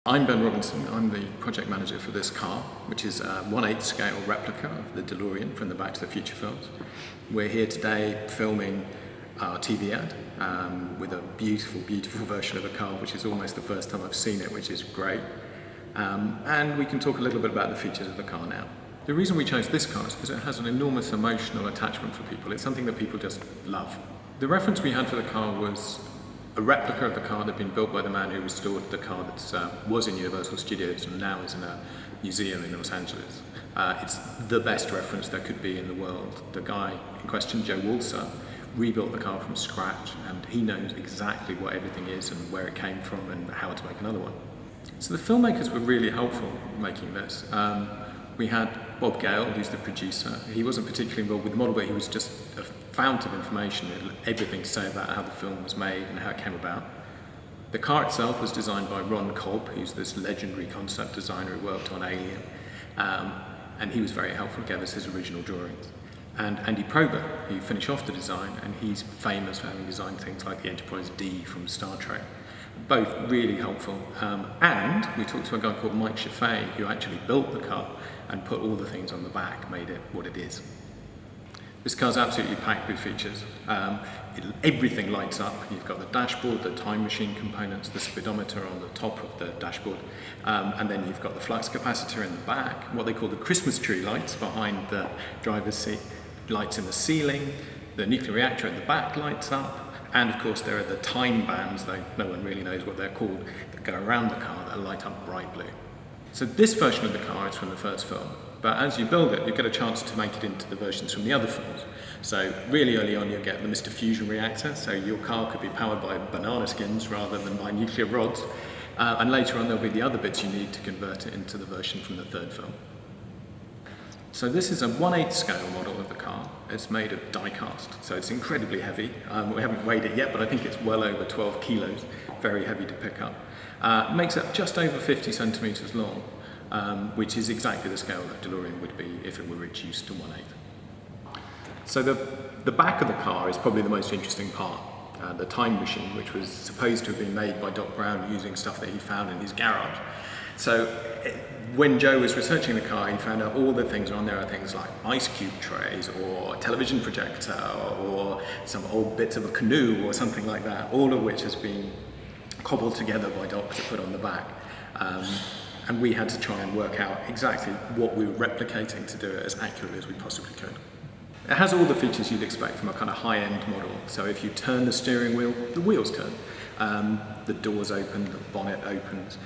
I'm Ben Robinson. I'm the project manager for this car, which is a 1/8 scale replica of the Delorean from the Back to the Future films. We're here today filming our TV ad with a beautiful, beautiful version of the car, which is almost the first time I've seen it, which is great. And we can talk a little bit about the features of the car now. The reason we chose this car is because it has an enormous emotional attachment for people. It's something that people just love. The reference we had for the car was a replica of the car that had been built by the man who restored the car that was in Universal Studios and now is in a museum in Los Angeles. It's the best reference there could be in the world. The guy in question, Joe Walser, rebuilt the car from scratch, and he knows exactly what everything is and where it came from and how to make another one. So the filmmakers were really helpful in making this. We had Bob Gale, who's the producer. He wasn't particularly involved with the model, but he was just a fount of information, everything to say about how the film was made and how it came about. The car itself was designed by Ron Cobb, who's this legendary concept designer who worked on Alien, and he was very helpful, gave us his original drawings. And Andy Probert, who finished off the design, and he's famous for having designed things like the Enterprise D from Star Trek. Both really helpful. And we talked to a guy called Mike Chaffee, who actually built the car and put all the things on the back, made it what it is. This car's absolutely packed with features. Everything lights up. You've got the dashboard, the time machine components, the speedometer on the top of the dashboard, and then you've got the flux capacitor in the back, what they call the Christmas tree lights behind the driver's seat, lights in the ceiling, the nuclear reactor at the back lights up, and of course there are the time bands, though no one really knows what they're called, that go around the car that light up bright blue. So this version of the car is from the first film, but as you build it, you get a chance to make it into the versions from the other films. So really early on you'll get the Mr. Fusion reactor, so your car could be powered by banana skins rather than by nuclear rods, and later on there'll be the other bits you need to convert it into the version from the third film. So this is a 1/8 scale model of the car. It's made of die cast, so it's incredibly heavy. We haven't weighed it yet, but I think it's well over 12 kilos, very heavy to pick up. Makes it just over 50 centimeters long, which is exactly the scale that DeLorean would be if it were reduced to 1/8. So the back of the car is probably the most interesting part. The time machine, which was supposed to have been made by Doc Brown using stuff that he found in his garage. So when Joe was researching the car, he found out all the things on there are things like ice cube trays or a television projector or some old bits of a canoe or something like that, all of which has been cobbled together by Doc to put on the back. And we had to try and work out exactly what we were replicating to do it as accurately as we possibly could. It has all the features you'd expect from a kind of high-end model. So if you turn the steering wheel, the wheels turn. The doors open, the bonnet opens.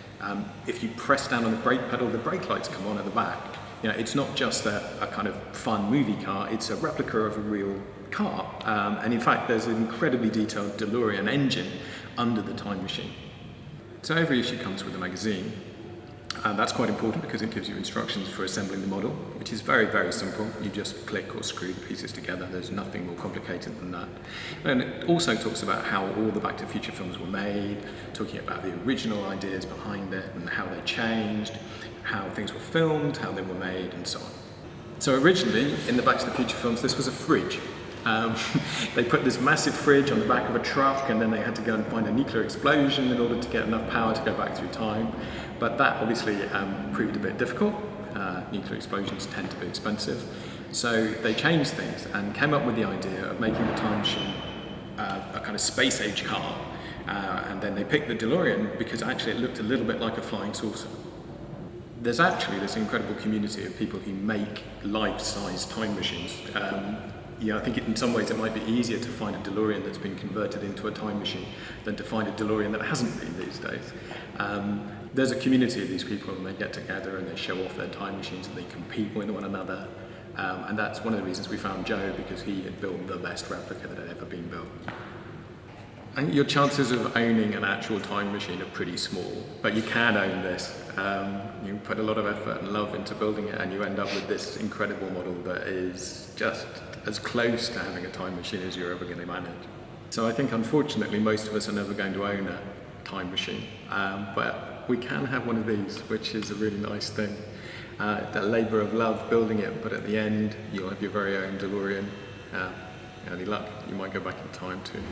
If you press down on the brake pedal, the brake lights come on at the back. You know, it's not just a kind of fun movie car, it's a replica of a real car. And in fact, there's an incredibly detailed DeLorean engine under the time machine. So every issue comes with a magazine. That's quite important because it gives you instructions for assembling the model, which is very, very simple. You just click or screw the pieces together. There's nothing more complicated than that. And it also talks about how all the Back to the Future films were made, talking about the original ideas behind it and how they changed, how things were filmed, how they were made, and so on. So originally, in the Back to the Future films, this was a fridge. They put this massive fridge on the back of a truck, and then they had to go and find a nuclear explosion in order to get enough power to go back through time. But that obviously proved a bit difficult. Nuclear explosions tend to be expensive. So they changed things and came up with the idea of making the time machine a kind of space-age car. And then they picked the DeLorean because actually it looked a little bit like a flying saucer. There's actually this incredible community of people who make life-size time machines. I think in some ways it might be easier to find a DeLorean that's been converted into a time machine than to find a DeLorean that hasn't been these days. There's a community of these people, and they get together and they show off their time machines and they compete with one another. And that's one of the reasons we found Joe, because he had built the best replica that had ever been built. I think your chances of owning an actual time machine are pretty small, but you can own this. You put a lot of effort and love into building it, and you end up with this incredible model that is just as close to having a time machine as you're ever going to manage. So I think unfortunately most of us are never going to own a time machine, but we can have one of these, which is a really nice thing. The labour of love building it, but at the end you'll have your very own DeLorean. Any luck, you might go back in time too.